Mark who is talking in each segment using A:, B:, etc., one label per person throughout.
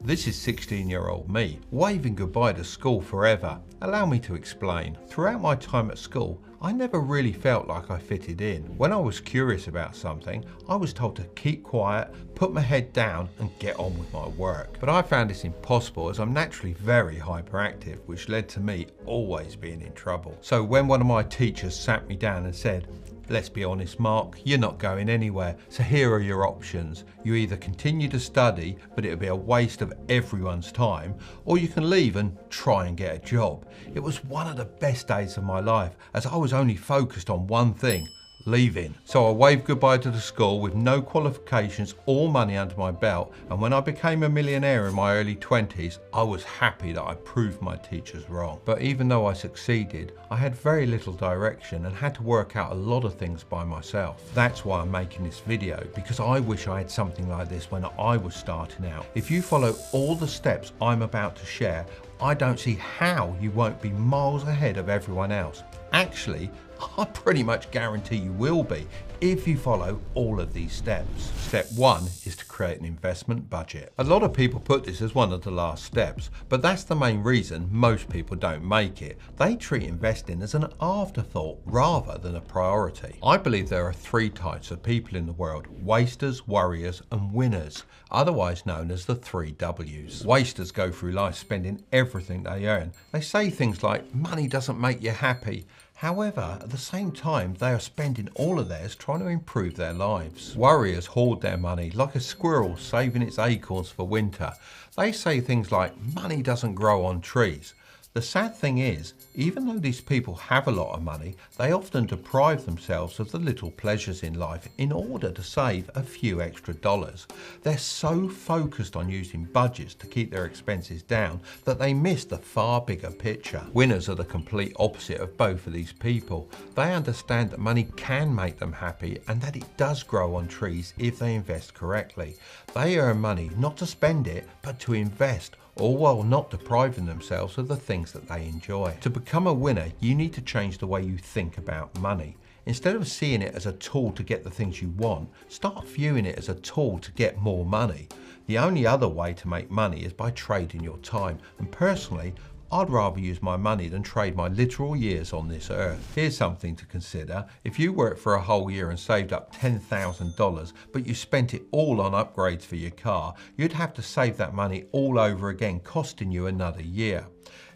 A: This is 16-year-old me, waving goodbye to school forever. Allow me to explain. Throughout my time at school, I never really felt like I fitted in. When I was curious about something, I was told to keep quiet, put my head down and get on with my work. But I found this impossible as I'm naturally very hyperactive, which led to me always being in trouble. So when one of my teachers sat me down and said, "Let's be honest, Mark, you're not going anywhere, so here are your options. You either continue to study, but it'll be a waste of everyone's time, or you can leave and try and get a job." It was one of the best days of my life, as I was only focused on one thing: leaving. So I waved goodbye to the school with no qualifications or money under my belt, and when I became a millionaire in my early 20s, I was happy that I proved my teachers wrong. But even though I succeeded, I had very little direction and had to work out a lot of things by myself. That's why I'm making this video, because I wish I had something like this when I was starting out. If you follow all the steps I'm about to share, I don't see how you won't be miles ahead of everyone else. Actually, I pretty much guarantee you will be if you follow all of these steps. Step 1 is to create an investment budget. A lot of people put this as one of the last steps, but that's the main reason most people don't make it. They treat investing as an afterthought rather than a priority. I believe there are 3 types of people in the world: wasters, worriers and winners, otherwise known as the 3 W's. Wasters go through life spending everything they earn. They say things like, "Money doesn't make you happy." However, at the same time, they are spending all of theirs trying to improve their lives. Worriers hoard their money like a squirrel saving its acorns for winter. They say things like, "Money doesn't grow on trees." The sad thing is, even though these people have a lot of money, they often deprive themselves of the little pleasures in life in order to save a few extra dollars. They're so focused on using budgets to keep their expenses down that they miss the far bigger picture. Winners are the complete opposite of both of these people. They understand that money can make them happy and that it does grow on trees if they invest correctly. They earn money not to spend it, but to invest, all while not depriving themselves of the things that they enjoy. To become a winner, you need to change the way you think about money. Instead of seeing it as a tool to get the things you want, start viewing it as a tool to get more money. The only other way to make money is by trading your time, and personally, I'd rather use my money than trade my literal years on this earth. Here's something to consider. If you worked for a whole year and saved up $10,000, but you spent it all on upgrades for your car, you'd have to save that money all over again, costing you another year.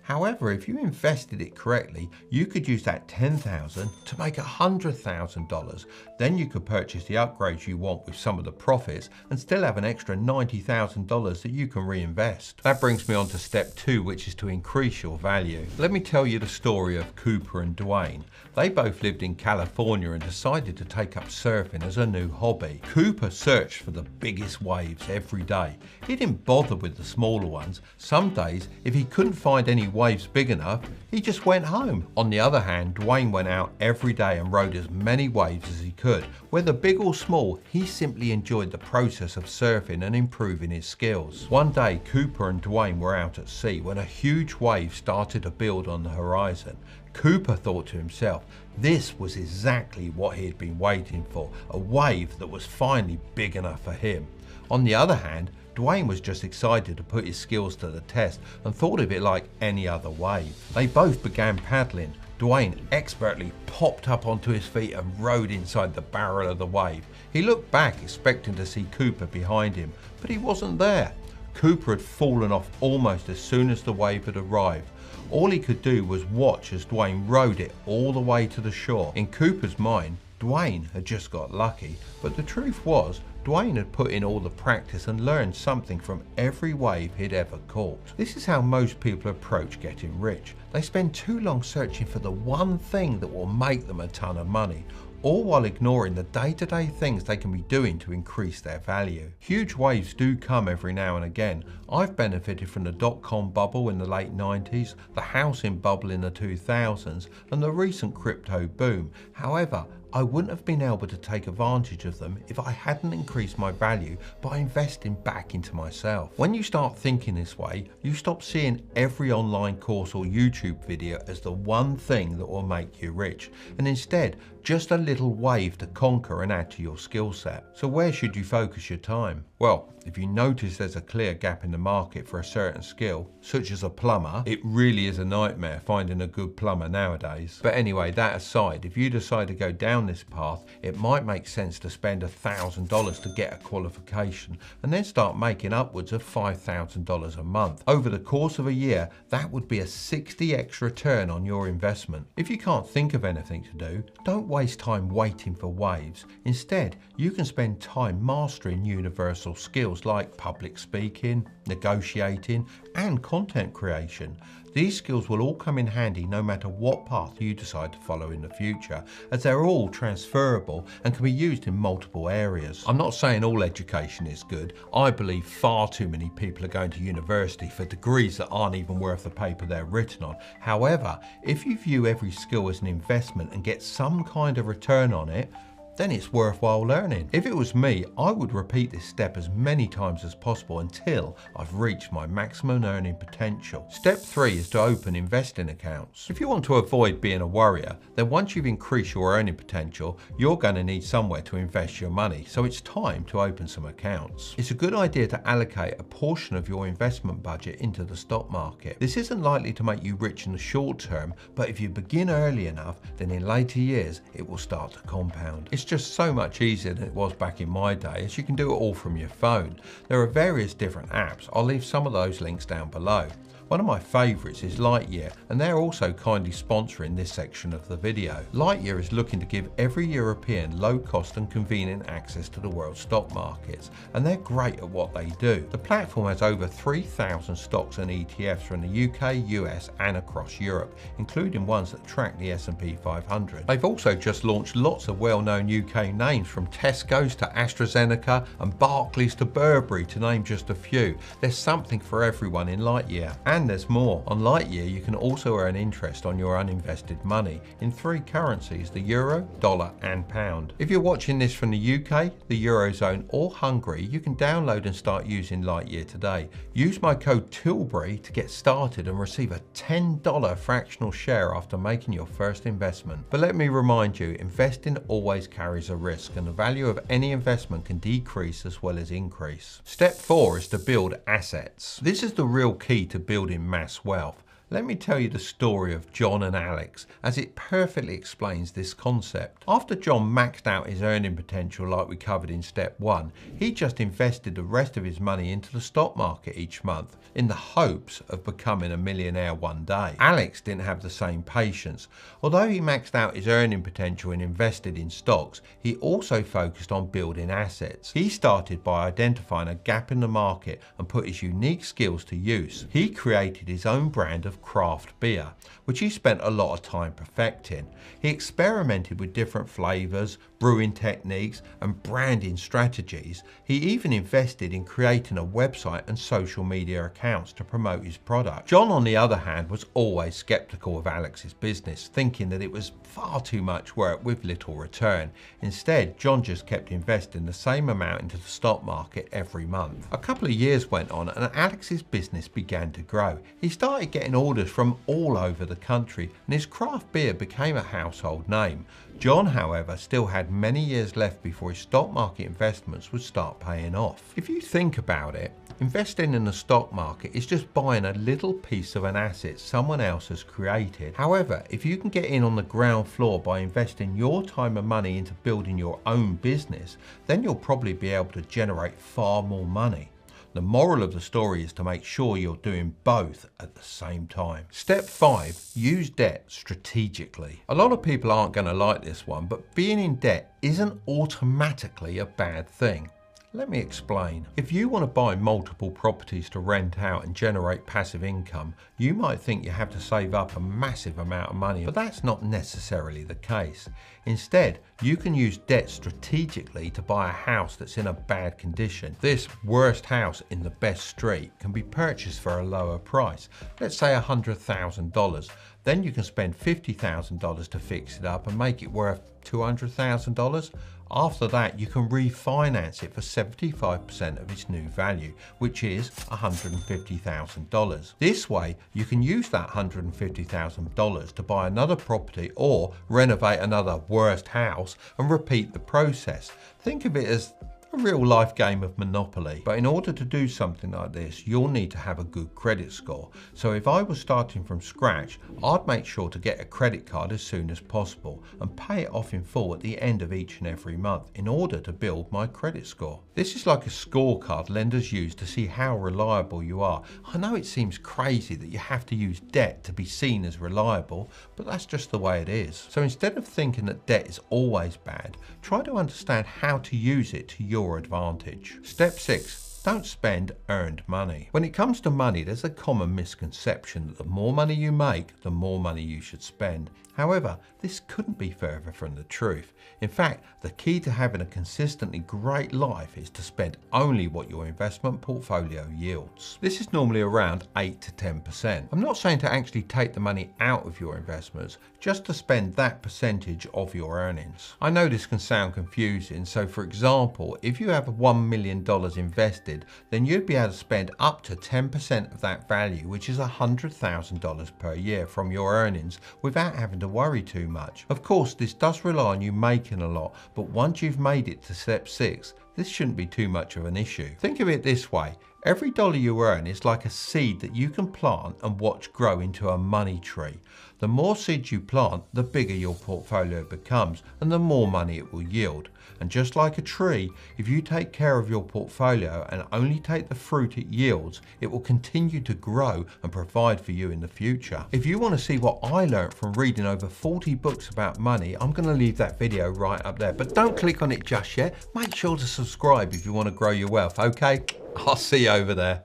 A: However, if you invested it correctly, you could use that $10,000 to make $100,000. Then you could purchase the upgrades you want with some of the profits and still have an extra $90,000 that you can reinvest. That brings me on to step 2, which is to increase your value. Let me tell you the story of Cooper and Dwayne. They both lived in California and decided to take up surfing as a new hobby. Cooper searched for the biggest waves every day. He didn't bother with the smaller ones. Some days, if he couldn't find any waves big enough, he just went home. On the other hand, Dwayne went out every day and rode as many waves as he could. Whether big or small, he simply enjoyed the process of surfing and improving his skills. One day, Cooper and Dwayne were out at sea when a huge wave started to build on the horizon. Cooper thought to himself, this was exactly what he had been waiting for, a wave that was finally big enough for him. On the other hand, Dwayne was just excited to put his skills to the test and thought of it like any other wave. They both began paddling. Dwayne expertly popped up onto his feet and rode inside the barrel of the wave. He looked back expecting to see Cooper behind him, but he wasn't there. Cooper had fallen off almost as soon as the wave had arrived. All he could do was watch as Dwayne rode it all the way to the shore. In Cooper's mind, Dwayne had just got lucky, but the truth was, Dwayne had put in all the practice and learned something from every wave he'd ever caught. This is how most people approach getting rich. They spend too long searching for the one thing that will make them a ton of money, all while ignoring the day-to-day things they can be doing to increase their value. Huge waves do come every now and again. I've benefited from the dot-com bubble in the late 90s, the housing bubble in the 2000s, and the recent crypto boom. However, I wouldn't have been able to take advantage of them if I hadn't increased my value by investing back into myself. When you start thinking this way, you stop seeing every online course or YouTube video as the one thing that will make you rich, and instead just a little wave to conquer and add to your skill set. So where should you focus your time? Well, if you notice there's a clear gap in the market for a certain skill, such as a plumber, it really is a nightmare finding a good plumber nowadays. But anyway, that aside, if you decide to go down this path, it might make sense to spend $1,000 to get a qualification and then start making upwards of $5,000 a month. Over the course of a year, that would be a 60x return on your investment. If you can't think of anything to do, don't waste time waiting for waves. Instead, you can spend time mastering universal skills like public speaking, negotiating, and content creation. These skills will all come in handy no matter what path you decide to follow in the future, as they're all transferable and can be used in multiple areas. I'm not saying all education is good. I believe far too many people are going to university for degrees that aren't even worth the paper they're written on. However, if you view every skill as an investment and get some kind of return on it, then it's worthwhile learning. If it was me, I would repeat this step as many times as possible until I've reached my maximum earning potential. Step 3 is to open investing accounts. If you want to avoid being a worrier, then once you've increased your earning potential, you're going to need somewhere to invest your money, so it's time to open some accounts. It's a good idea to allocate a portion of your investment budget into the stock market. This isn't likely to make you rich in the short term, but if you begin early enough, then in later years, it will start to compound. It's just so much easier than it was back in my day, as you can do it all from your phone. There are various different apps. I'll leave some of those links down below. One of my favourites is Lightyear, and they're also kindly sponsoring this section of the video. Lightyear is looking to give every European low cost and convenient access to the world's stock markets, and they're great at what they do. The platform has over 3,000 stocks and ETFs from the UK, US and across Europe, including ones that track the S&P 500. They've also just launched lots of well-known UK names, from Tesco's to AstraZeneca and Barclays to Burberry, to name just a few. There's something for everyone in Lightyear. And there's more. On Lightyear, you can also earn interest on your uninvested money in 3 currencies, the euro, dollar and pound. If you're watching this from the UK, the Eurozone or Hungary, you can download and start using Lightyear today. Use my code TILBURY to get started and receive a $10 fractional share after making your first investment. But let me remind you, investing always carries a risk, and the value of any investment can decrease as well as increase. Step 4 is to build assets. This is the real key to building mass wealth. Let me tell you the story of John and Alex, as it perfectly explains this concept. After John maxed out his earning potential like we covered in step 1, he just invested the rest of his money into the stock market each month in the hopes of becoming a millionaire one day. Alex didn't have the same patience. Although he maxed out his earning potential and invested in stocks, he also focused on building assets. He started by identifying a gap in the market and put his unique skills to use. He created his own brand of craft beer, which he spent a lot of time perfecting. He experimented with different flavors, brewing techniques and branding strategies. He even invested in creating a website and social media accounts to promote his product. John, on the other hand, was always skeptical of Alex's business, thinking that it was far too much work with little return. Instead, John just kept investing the same amount into the stock market every month. A couple of years went on and Alex's business began to grow. He started getting orders from all over the country and his craft beer became a household name. John, however, still had many years left before his stock market investments would start paying off. If you think about it, investing in the stock market is just buying a little piece of an asset someone else has created. However, if you can get in on the ground floor by investing your time and money into building your own business, then you'll probably be able to generate far more money. The moral of the story is to make sure you're doing both at the same time. Step 5, use debt strategically. A lot of people aren't going to like this one, but being in debt isn't automatically a bad thing. Let me explain. If you want to buy multiple properties to rent out and generate passive income, you might think you have to save up a massive amount of money, but that's not necessarily the case. Instead, you can use debt strategically to buy a house that's in a bad condition. This worst house in the best street can be purchased for a lower price, let's say $100,000. Then you can spend $50,000 to fix it up and make it worth $200,000. After that, you can refinance it for 75% of its new value, which is $150,000. This way, you can use that $150,000 to buy another property or renovate another worst house and repeat the process. Think of it as a real life game of Monopoly. But in order to do something like this, you'll need to have a good credit score. So if I was starting from scratch, I'd make sure to get a credit card as soon as possible and pay it off in full at the end of each and every month in order to build my credit score. This is like a scorecard lenders use to see how reliable you are. I know it seems crazy that you have to use debt to be seen as reliable, but that's just the way it is. So instead of thinking that debt is always bad, try to understand how to use it to your advantage. Step 6. Don't spend earned money. When it comes to money, there's a common misconception that the more money you make, the more money you should spend. However, this couldn't be further from the truth. In fact, the key to having a consistently great life is to spend only what your investment portfolio yields. This is normally around 8 to 10%. I'm not saying to actually take the money out of your investments, just to spend that percentage of your earnings. I know this can sound confusing, so for example, if you have $1 million invested, then you'd be able to spend up to 10% of that value, which is $100,000 per year from your earnings without having to worry too much. Of course, this does rely on you making a lot, but once you've made it to step 6, this shouldn't be too much of an issue. Think of it this way. Every dollar you earn is like a seed that you can plant and watch grow into a money tree. The more seeds you plant, the bigger your portfolio becomes and the more money it will yield. And just like a tree, if you take care of your portfolio and only take the fruit it yields, it will continue to grow and provide for you in the future. If you want to see what I learned from reading over 40 books about money, I'm going to leave that video right up there. But don't click on it just yet. Make sure to subscribe if you want to grow your wealth, okay? I'll see you over there.